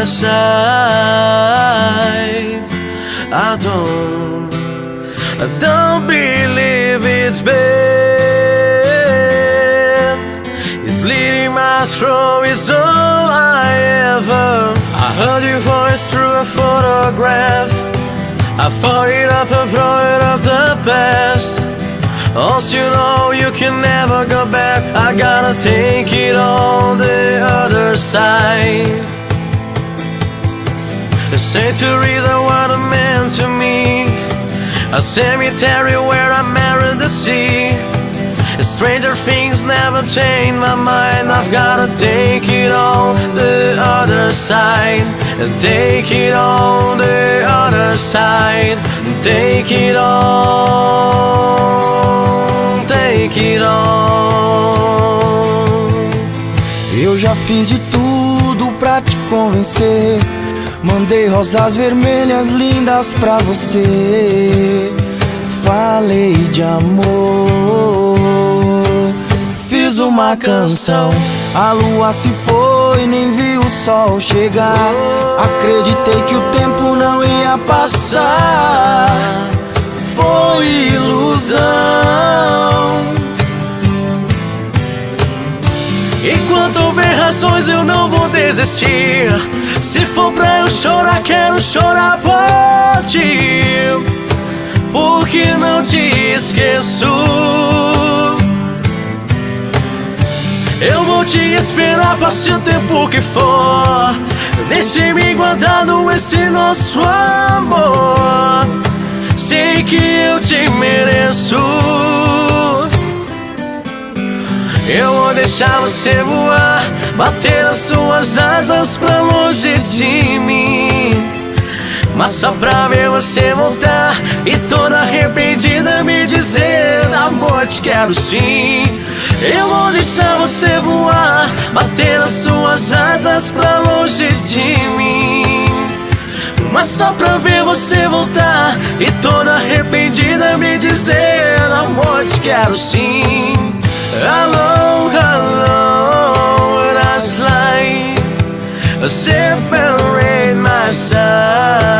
my side. I don't believe it's bad. It's leading my throat, it's all I ever. I heard your voice through a photograph. I fought it up and brought it up the past. Once you know you can never go back, I gotta take it on the other side. The centuries are what are meant to me, a cemetery where I married the sea. Stranger things never change my mind. I've gotta take it on the other side. Take it on the other side. Take it on. Take it on. Eu já fiz de tudo pra te convencer. Mandei rosas vermelhas lindas pra você. Falei de amor, fiz uma canção. A lua se foi, nem vi o sol chegar. Acreditei que o tempo não ia passar. Foi ilusão. Enquanto houver razões eu não vou desistir. Se for pra eu chorar, quero chorar por ti, porque não te esqueço. Eu vou te esperar, passe o tempo que for. Deixe-me guardado esse nosso amor. Sei que eu te mereço. Eu vou deixar você voar, bater as suas asas pra longe de mim, mas só pra ver você voltar e toda arrependida me dizer: amor, te quero sim. Eu vou deixar você voar, bater as suas asas pra longe de mim, mas só pra ver você voltar e toda arrependida me dizer: amor, te quero sim. Alone, alone, I slide, separate my side.